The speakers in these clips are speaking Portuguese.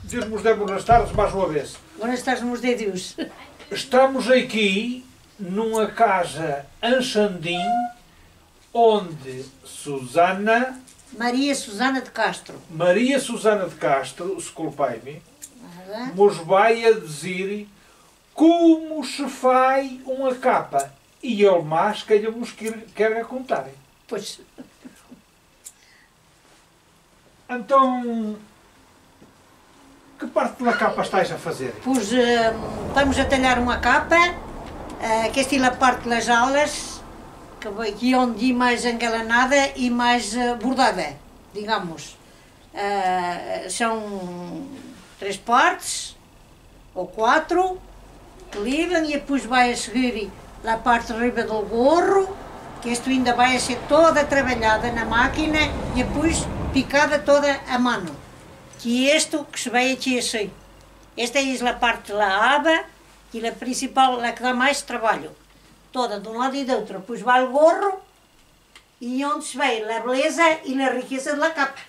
Dirmos de boas tardes mais uma vez. Boas tardes, meus Deus. Estamos aqui numa casa em Xandim, onde Maria Susana de Castro, desculpei-me, nos vai a dizer como se faz uma capa. E ele mais que ele vos quer contar. Pois. Então, que parte da capa estáis a fazer? Pois, estamos a talhar uma capa, que é a parte das alas, que é onde é mais engalanada e mais bordada, digamos. São 3 partes, ou 4, que ligam, e depois vai a seguir a parte de riba do gorro, que isto ainda vai a ser toda trabalhada na máquina e depois picada toda a mano. Que isto que se vai aqui assim. Esta é a parte da aba e a principal, a que dá mais trabalho. Toda de um lado e do outro. Depois vai o gorro e onde se vê a beleza e a riqueza da capa.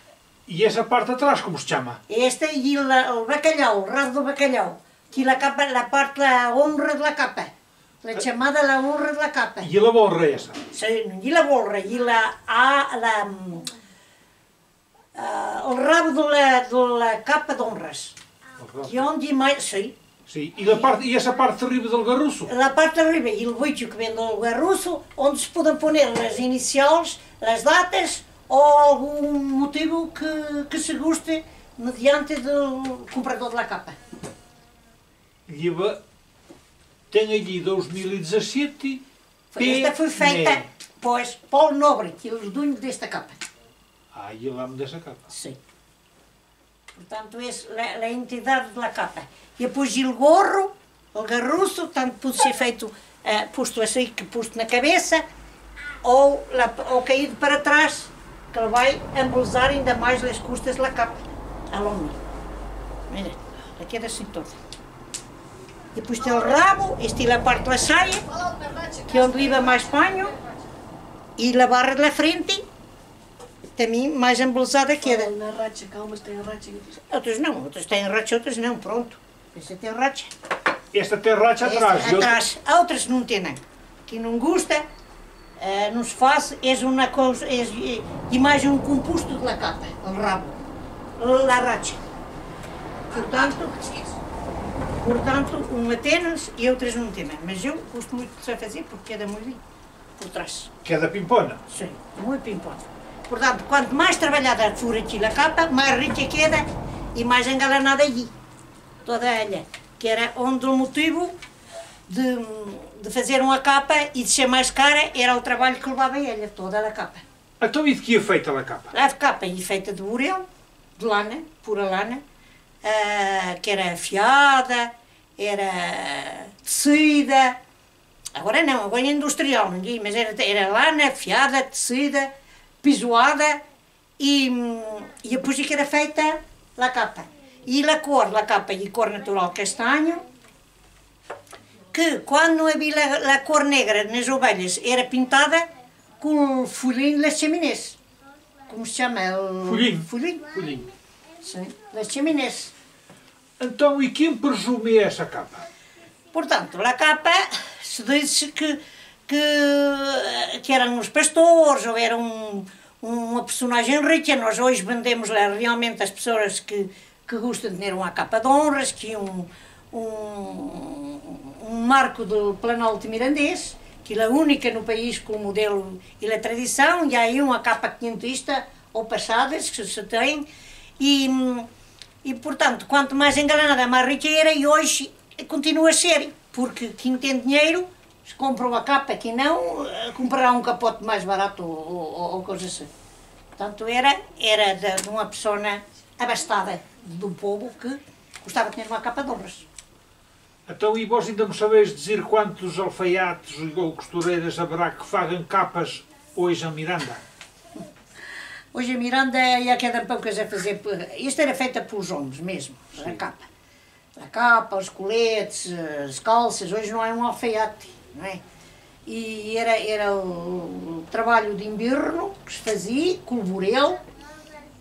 E essa parte de atrás, como se chama? Esta e o bacalhau, o rabo do bacalhau. Que a capa, a parte da honra da capa. La chamada la honra da capa. E a honra é essa? Sim, e a honra, e o rabo da capa de honras. Que onde mais, sim. Sim. E essa parte de riba do garruço? A parte de riba, e o bicho que vem do garruço, onde se podem pôr as iniciais, as datas, ou algum motivo que se goste mediante do comprador da capa. E tem ali 2017. Esta foi feita, pois, Paulo Nobre, que é o dono desta capa. Ah, e ele amo dessa capa. Sim. Portanto, essa é a entidade da capa. E depois o gorro, o garruço, tanto pode ser feito, posto assim, que posto na cabeça, ou caído para trás, que ele vai embelezar ainda mais as costas da capa. A longa. Mira, aqui é assim toda. E depois tem o rabo, esta é a parte da saia, que é onde leva mais panho, e a barra da frente, também mais embelezada que era. Na racha, calmas têm racha. Outras não, outras têm racha, outras não, pronto. Esta tem racha. Esta tem racha atrás. Atrás, outras não têm. Que não gosta, não se faz, é uma coisa, é mais um composto da capa, o rabo, a racha. Portanto, uma tem-nos e outras não têm. Mas eu gosto muito de fazer porque queda muito bem por trás. Queda pimpona? Sim, muito pimpona. Portanto, quanto mais trabalhada for aqui a capa, mais rica queda e mais engalanada allí. Toda ela. Que era onde o motivo de fazer uma capa e de ser mais cara era o trabalho que levava ela, toda a capa. Então e de que é feita a capa? A capa é feita de burel, de lana, pura lana, que era afiada, era tecida. Agora não, agora é industrial, mas era lana, afiada, tecida, pisoada e depois é que era feita a capa. E a cor da capa é cor natural castanho, que quando não havia a cor negra nas ovelhas era pintada com o folhinho das chaminés. Como se chama? Folhinho. Sim, das chaminés. Então, e quem presume essa capa? Portanto, a capa se diz que eram os pastores ou era uma personagem rica. Nós hoje vendemos lá realmente as pessoas que gostam de ter uma capa de honras, que é um marco do Planalto Mirandês, que é a única no país com o modelo e a tradição, e há aí uma capa quinhentista ou passadas que se tem, e portanto, quanto mais engalanada, mais rica era, e hoje continua a ser, porque quem tem dinheiro compra uma capa, quem não, comprará um capote mais barato ou coisa assim. Portanto, era de uma pessoa abastada do povo que gostava de ter uma capa de honras. Então, e vós ainda me sabeis dizer quantos alfaiates ou costureiras haverá que fazem capas hoje em Miranda? Hoje em Miranda há cada poucas a fazer. Isto era feita pelos homens mesmo, a capa. A capa, os coletes, as calças, hoje não é um alfaiate, não é? E era o trabalho de inverno que se fazia, com o burel,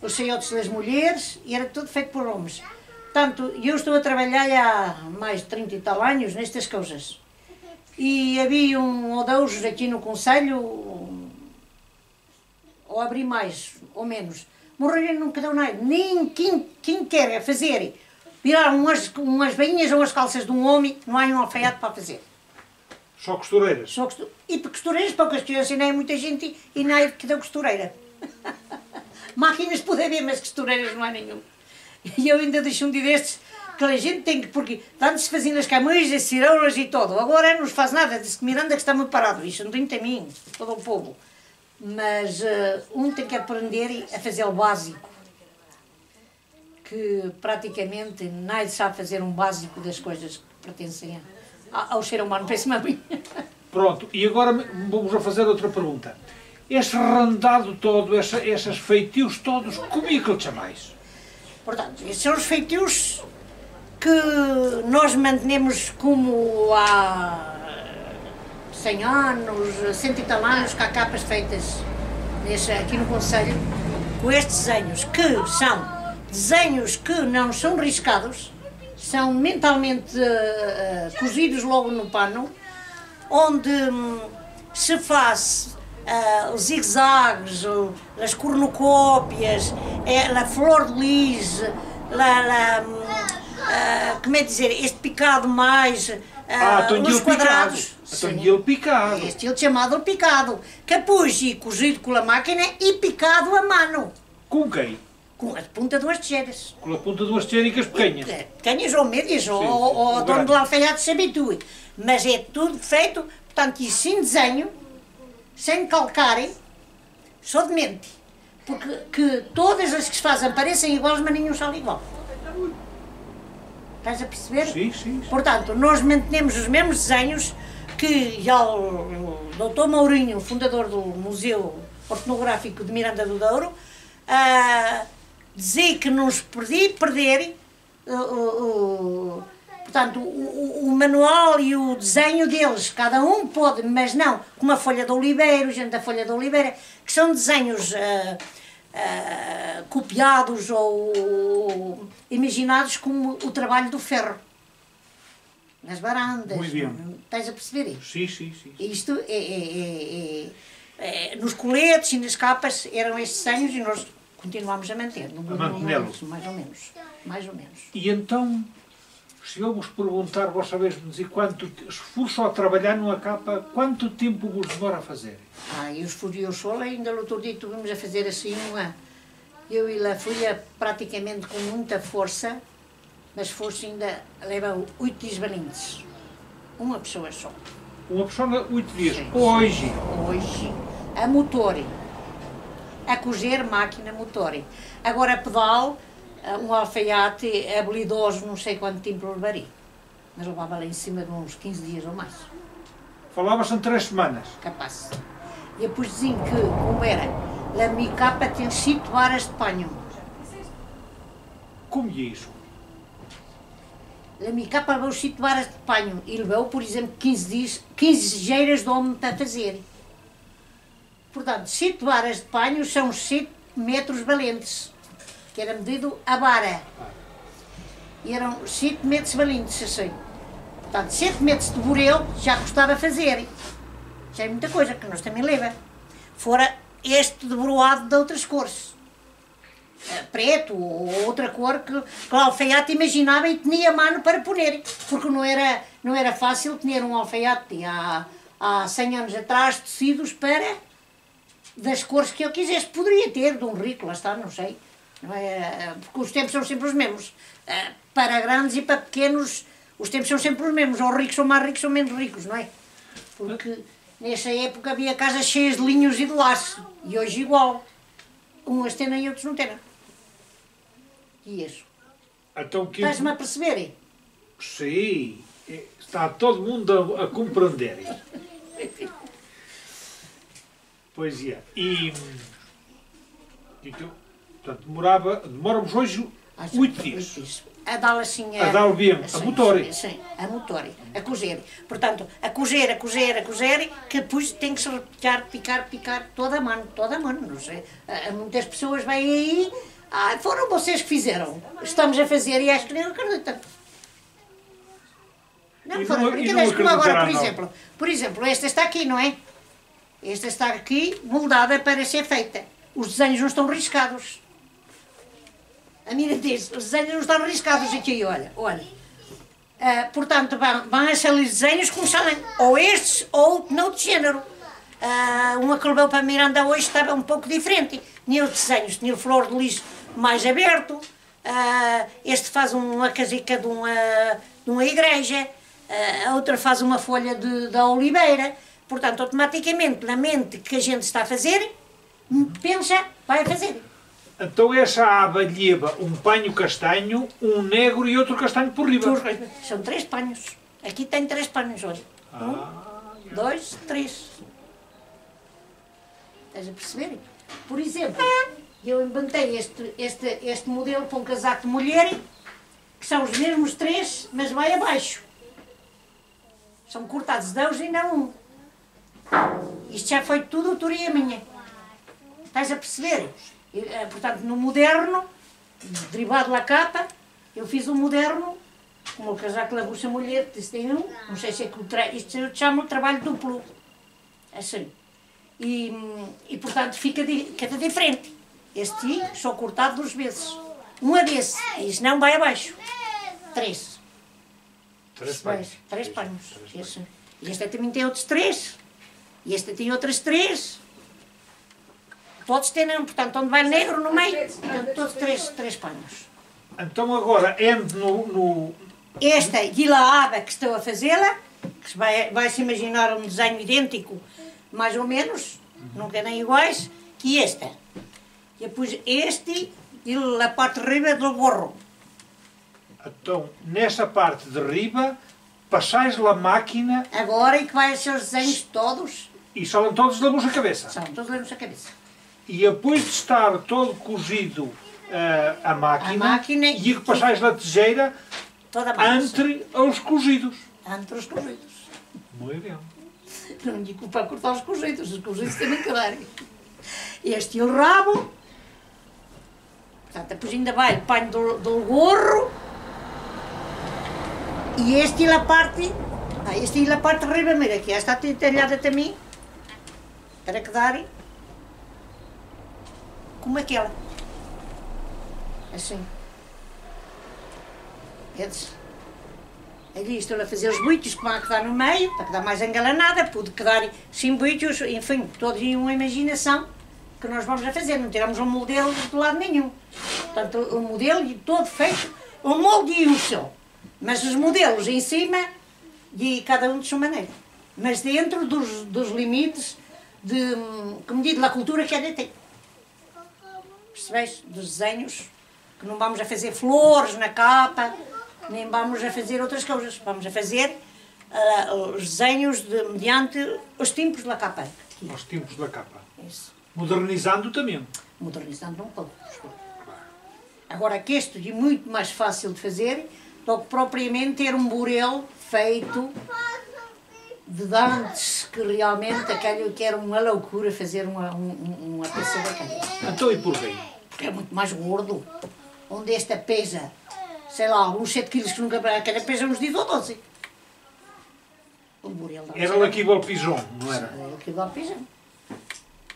os saiotes das mulheres, e era tudo feito por homens. portanto, eu estou a trabalhar há mais de 30 e tal anos nestas coisas. E havia um ou dois aqui no concelho, ou abri mais, ou menos. Morreram nunca deu nada. Nem quem quer fazer, virar umas bainhas ou as calças de um homem, não há um alfaiate para fazer. Só costureiras? E para costureiras, poucas crianças, nem há muita gente e nem há que dá costureira. Máquinas pode haver, mas costureiras não há nenhum. E eu ainda deixo um dia destes, que a gente tem que, porque antes faziam as camisas, ciroulas e tudo, agora não nos faz nada, diz que Miranda que está muito parado, isto não tem a mim, todo o povo. Mas um tem que aprender a fazer o básico, que praticamente nadie sabe fazer um básico das coisas que pertencem ao ser humano, parece-me a mim. Pronto, e agora vamos a fazer outra pergunta. Este rendado todo, esses feitios todos, como é que lhe chamais? Portanto, esses são os feitios que nós mantenemos como há 100 anos, 100 e tal anos, que há capas feitas aqui no concelho, com estes desenhos, que são desenhos que não são riscados, são mentalmente cozidos logo no pano, onde se faz os zigue-zagues, as cornucópias, a flor de lis, como é dizer, este picado mais, os quadrados. Estão picado. Este é chamado picado, capuz e cozido com a máquina e picado a mano. Com quem? Com a ponta de umas tigeras. Com a ponta de umas tigericas pequenas. Pequenas ou médias, ou o dono do alfaiate se habitue. Mas é tudo feito, portanto, e sem desenho, sem calcarem, só de mente. Porque que todas as que se fazem parecem iguais, mas nenhum são igual. Estás a perceber? Sim, sim. Portanto, nós mantenemos os mesmos desenhos que já o Dr. Mourinho, fundador do Museu Etnográfico de Miranda do Douro, dizia que não nos perder portanto, o manual e o desenho deles, cada um pode, mas não, como a folha de oliveira, o gente da folha de oliveira, que são desenhos copiados ou imaginados como o trabalho do ferro. Nas varandas. Muito bem. Estás a perceber isso? Sim, sim, sim. Isto nos coletes e nas capas eram estes desenhos e nós continuamos a manter. A mantê-los. Mais ou menos. Mais ou menos. E então, se eu vos perguntar, vós sabeis-me dizer se for só trabalhar numa capa, quanto tempo vos demora a fazer? Eu sou ainda no outro dia estivemos a fazer assim eu e lá fui praticamente com muita força, mas força ainda leva 8 dias valentes. Uma pessoa só. Uma pessoa 8 dias. Sim. Hoje. Hoje. A motor. A cozer máquina motor. Agora a pedal, um alfaiate habilidoso, não sei quanto tempo levaria. Mas levava lá em cima de uns 15 dias ou mais. Falava-se em 3 semanas. Capaz. E depois diziam que, como era, a minha capa tem 7 varas de panho. Como é isso? A minha capa levou 7 varas de panho e levou, por exemplo, 15 geiras de homem para fazer. Portanto, 7 varas de panho são 7 metros valentes, que era medido a vara. E eram 7 metros valentes, assim. Portanto, 7 metros de burel já custava fazer. Já é muita coisa, que nós também leva. Fora este de broado de outras cores. Preto ou outra cor que o alfaiate imaginava e tinha a mano para poner. Porque não era fácil ter um alfaiate há 100 anos atrás tecidos para das cores que eu quisesse. Poderia ter, de um rico, lá está, não sei. Não é, porque os tempos são sempre os mesmos. Para grandes e para pequenos, os tempos são sempre os mesmos. Ou ricos são mais ricos ou menos ricos, não é? Porque nessa época havia casas cheias de linhos e de laço. E hoje igual. Umas têm e outros não têm. E isso. Então, que... Estás-me a perceber? Sim. Está todo mundo a compreender. Pois é. E portanto, demoramos hoje 8 dias. A dar assim a dar bem, a motor. Sim, a motor, a cozer. Portanto, a cozer, que depois tem que se picar toda a mano, não sei. Muitas pessoas vêm aí, Ah, foram vocês que fizeram. Estamos a fazer e acho que nem acreditam. Não, foram brincadeiras, como agora, por exemplo, esta está aqui, não é? Esta está aqui, moldada para ser feita. Os desenhos não estão riscados. A mira diz, os desenhos não estão riscados aqui, olha. Portanto, vão ser desenhos como são, ou estes, ou noutro género. Uma que levou para Miranda hoje estava um pouco diferente. Tinha os desenhos, tinha o flor de lis mais aberto. Este faz uma casica de uma igreja. A outra faz uma folha da oliveira. Portanto, automaticamente, na mente que a gente está a fazer, pensa, vai a fazer. Então essa aba leva um panho castanho, um negro e outro castanho por riba. São 3 panhos. Aqui tem 3 panhos, olha. 1, 2, 3. Estás a perceber? Por exemplo, eu inventei este modelo para um casaco de mulher, que são os mesmos 3, mas vai abaixo. São cortados 2 e não 1. Isto já foi tudo autoria minha. Estás a perceber? Portanto, no moderno, derivado da capa, eu fiz um moderno, como o casaco da bucha mulher, disse tem um, não sei se é que isto eu chamo de trabalho duplo. Assim. E portanto, fica diferente. Este só cortado 2 vezes. Uma desse, e senão vai abaixo. 3. 3 panhos. 3 panhos. E este também tem outros 3. E este tem outras 3. Todos têm, portanto, onde vai negro no meio, portanto, todos 3 panhos. Então agora, no... Esta e a aba que estou a fazê-la, que vai-se imaginar um desenho idêntico, mais ou menos, nunca nem iguais, que esta. E depois este e a parte de riba do gorro. Então, nessa parte de riba, passais a máquina... Agora é que vai ser os desenhos todos. E são todos da bucha cabeça? São todos da bucha cabeça. E depois de estar todo cozido a máquina e que passais na tejeira entre os cozidos. Entre os cozidos. Muito bem. Não digo para cortar os cozidos têm que dar. Este e o rabo. Portanto, depois ainda vai o panho do gorro. E este e a parte... este e a parte de riba, mira, aqui está talhada também. Para que dar... como aquela. Assim. Vedes? Ali estou a fazer os buitos que vão quedar no meio, para quedar mais engalanada, pude quedar sem buitos, enfim, todos em uma imaginação que nós vamos a fazer, não tiramos um modelo de lado nenhum. Portanto, o modelo todo feito, o molde e um só. Mas os modelos em cima, de cada um de sua maneira. Mas dentro dos limites que medida da cultura que é ter. Percebes? Dos desenhos, que não vamos a fazer flores na capa, nem vamos a fazer outras coisas. Vamos a fazer os desenhos mediante os tempos da capa. Os tempos da capa. Isso. Modernizando também. Modernizando um pouco. Agora que este é muito mais fácil de fazer do que propriamente ter um burel feito de dantes, que realmente aquilo que era uma loucura fazer uma peça daquela. Então e porquê? Porque é muito mais gordo. Onde esta pesa, sei lá, uns 7 quilos que nunca... aquela pesa uns 10 ou 12. O burel não. Era aqui o alpijão, não era? Era aqui o alpijão.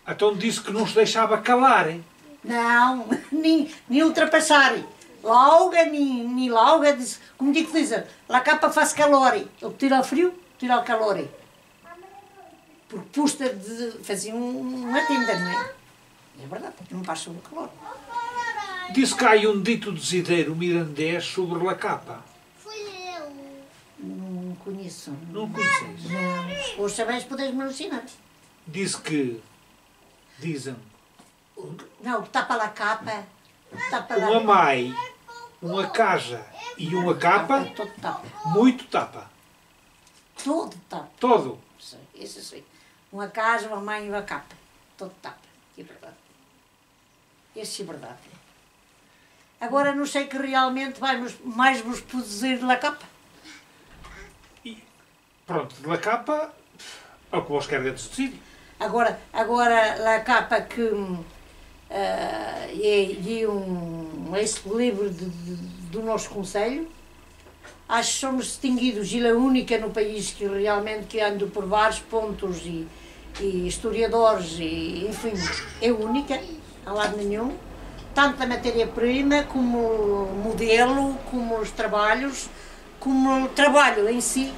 Então disse que não se deixava calar, hein? Não, nem ultrapassar. Lauga, nem lauga, como digo que dizem, a capa faz calor. O que tira o frio, tira o calor. Porque pusta de fazer uma tenda, não é? É verdade, porque não passa o calor. Disse que há um dito desideiro mirandês sobre a capa. Não conheço. Não conheces? Não. Os saberes podes-me ensinar. Diz que... Dizem... Não, tapa a capa. Tapa uma mãe, uma casa e uma capa, todo tapa. muito tapa. Todo tapa. Todo. Isso sim. Uma casa, uma mãe e uma capa. Todo tapa. É verdade. Isso é verdade. Agora não sei que realmente mais vos produzir da capa. E pronto, da capa, é o que vos quer dentro de si. Agora a capa que e um ex-livre do nosso Conselho. Acho que somos distinguidos e a única no país que realmente que ando por vários pontos e historiadores, e enfim, é única, a lado nenhum. Tanto a matéria-prima, como o modelo, como os trabalhos, como o trabalho em si,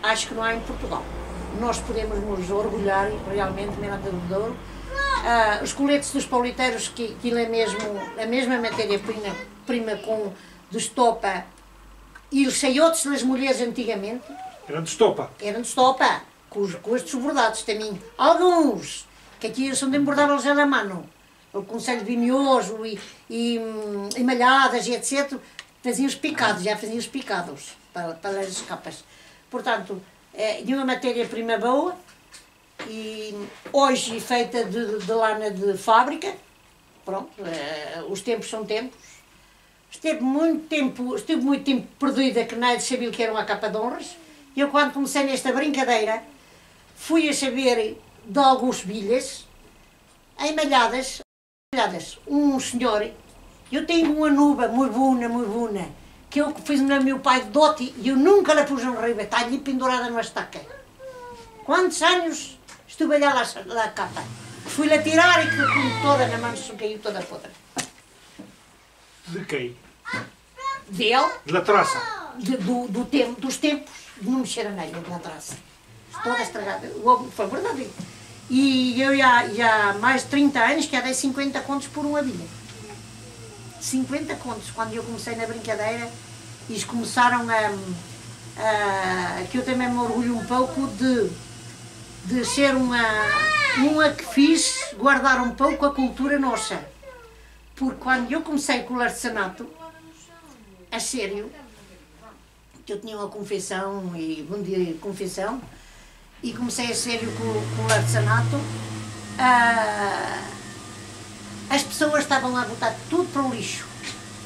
acho que não há em Portugal. Nós podemos nos orgulhar, realmente, Miranda do Douro. Os coletes dos pauliteiros, que aquilo é mesmo a mesma matéria-prima de estopa, e os saiotes das mulheres antigamente. Eram de estopa? Eram de estopa, com estes bordados também. Alguns, que aqui são de embordados à mão. O Conselho Vinhoso e malhadas e etc. Faziam os picados, já faziam os picados para as capas. Portanto, de uma matéria-prima boa, e hoje feita de lana de fábrica. Pronto, os tempos são tempos. Esteve muito tempo perdida, que nadie sabia o que era uma capa de honras. E eu, quando comecei nesta brincadeira, fui a saber de alguns bilhas, em malhadas, um senhor, eu tenho uma nuba muito bona, que eu fiz no meu pai de dote, e eu nunca la pus no riba, está ali pendurada numa estaca. Quantos anos estive a olhar lá a capa? Fui-la tirar e que toda na mão se caiu toda podre. De quem? Dele. Da traça? Dos tempos de não mexer a nele, na traça. Toda estragada. Foi verdade. E eu já há mais de 30 anos que já dei 50 contos por uma bilha. 50 contos. Quando eu comecei na brincadeira, eles começaram que eu também me orgulho um pouco de ser uma que fiz guardar um pouco a cultura nossa. Porque quando eu comecei com o artesanato, a sério, que eu tinha uma confissão e um dia de confissão, e comecei a sério com o artesanato, as pessoas estavam a botar tudo para o lixo,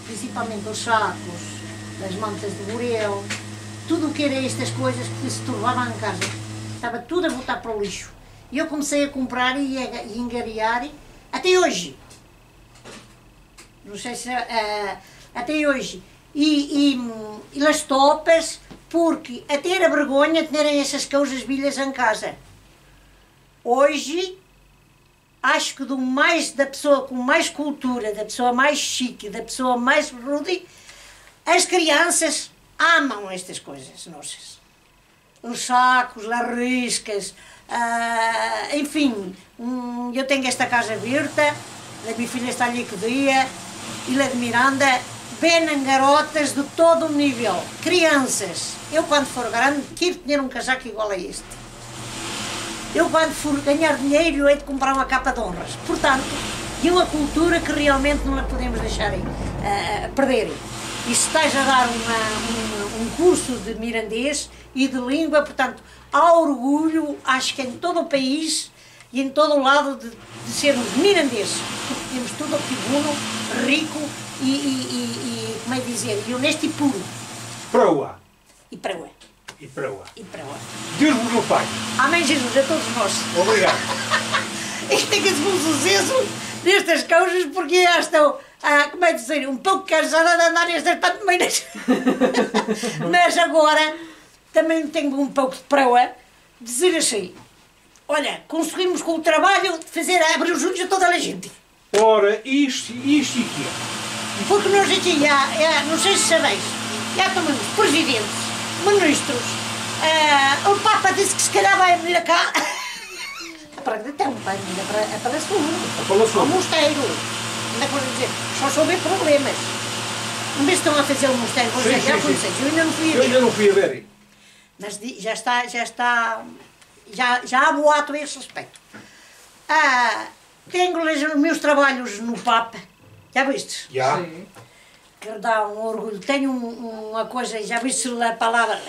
principalmente os sacos, as mantas de burel, tudo o que era estas coisas que se tornavam em casa, estava tudo a botar para o lixo. E eu comecei a comprar e engariar, até hoje. Não sei se até hoje. E as topas, porque até era vergonha de terem essas coisas bilhas em casa. Hoje, acho que da pessoa com mais cultura, da pessoa mais chique, da pessoa mais rude, as crianças amam estas coisas nossas. Os sacos, as riscas, enfim, eu tenho esta casa aberta, a minha filha está ali que dia, e a de Miranda, vêm garotas de todo o nível, crianças. Eu, quando for grande, quero ter um casaco igual a este. Eu, quando for ganhar dinheiro, eu hei de comprar uma capa de honras. Portanto, é uma cultura que realmente não a podemos deixar perder. E se estás a dar um curso de mirandês e de língua, portanto, há orgulho, acho que em todo o país e em todo o lado de sermos mirandês, porque temos tudo aqui bom, rico e como é dizer, e honesto e puro. Proa. E proa. E proa. E proa. Deus vos o Pai. Amém, Jesus, a todos nós. Obrigado. Isto tem que ser um sucesso nestas coisas, porque já estou, como é dizer, um pouco cansada de andar nestas pantomeiras. Mas agora também tenho um pouco de proa, dizer assim, olha, conseguimos com o trabalho fazer abrir os olhos a toda a gente. Ora, isto e que é? Porque nós aqui, não sei se sabeis, já tomamos presidentes, ministros, o Papa disse que se calhar vai vir cá, para então, vai vir a Palaço, ao mosteiro, ainda por dizer, só se houver problemas. Não vê se estão a fazer o mosteiro, eu ainda não fui a ver. Eu ainda não fui a ver. Mas já há boato a esse respeito. Tenho os meus trabalhos no Papa, já viste? Já. Sim. Que dá um orgulho. Tenho uma coisa, já viste a palavra,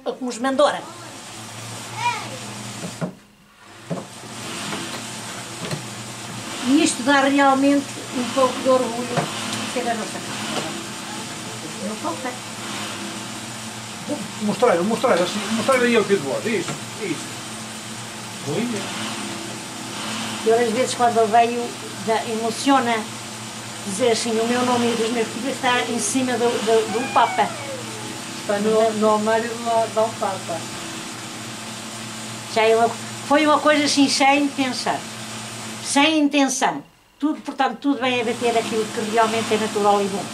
como os Mandora. E isto dá realmente um pouco de orgulho de ter a nossa casa. Não falta. Mostrar aí ao pé de vós. Isso. Muito bem. Eu às vezes quando ele veio, emociona dizer assim, o meu nome e dos meus filhos está em cima do Papa. Está no armário do Papa. Foi uma coisa assim, sem pensar, sem intenção. Tudo, portanto, tudo vem a bater aquilo que realmente é natural e bom.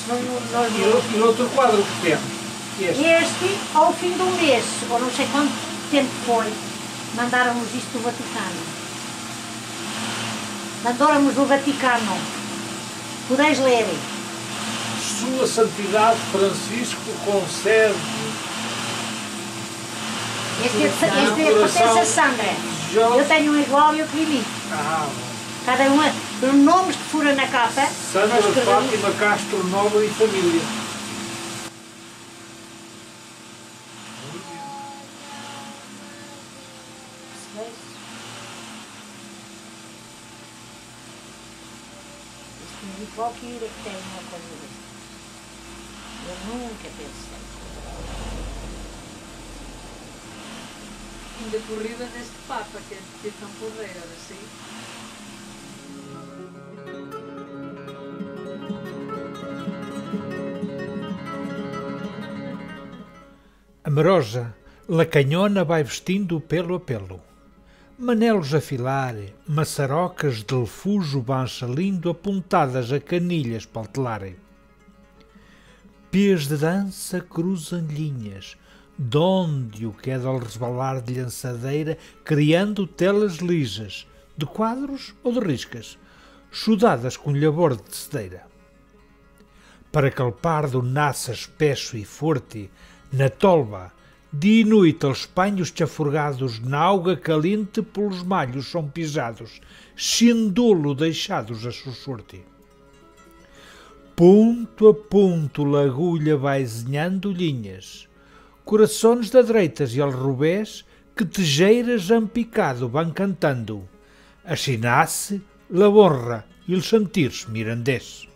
E outro quadro que temos? Este, ao fim do mês, ou não sei quanto tempo foi, mandaram-nos isto do Vaticano. Mandaram-nos do Vaticano. Podeis ler. Sua Santidade Francisco concede. Este pertence a Sandra. Eu tenho um igual e eu que cada um, os nomes que foram na capa. Sandra Fátima Castro Nova e família. Este qualquer é que tem uma coisa dessa. Eu nunca pensei. Ainda corrida deste Papa, que é tão porreiro, assim. A Maroja, lacanhona, vai vestindo pelo a pelo. Manelos a filar, maçarocas de lefujo bancha lindo apontadas a canilhas paltelarem. Pés de dança cruzam linhas, donde o queda ao resvalar de lançadeira, criando telas lijas, de quadros ou de riscas, chudadas com labor de cedeira. Para que o pardo nasça espesso e forte, na tolva, dia e noite os panhos chaforgados na auga caliente pelos malhos são pisados, xindolo deixados a sussurte. Ponto a ponto l'agulha vai zinhando linhas, corações da dreitas e alrobés que tejeiras ampicado vão cantando, assim nasce la honra e os sentirs mirandês.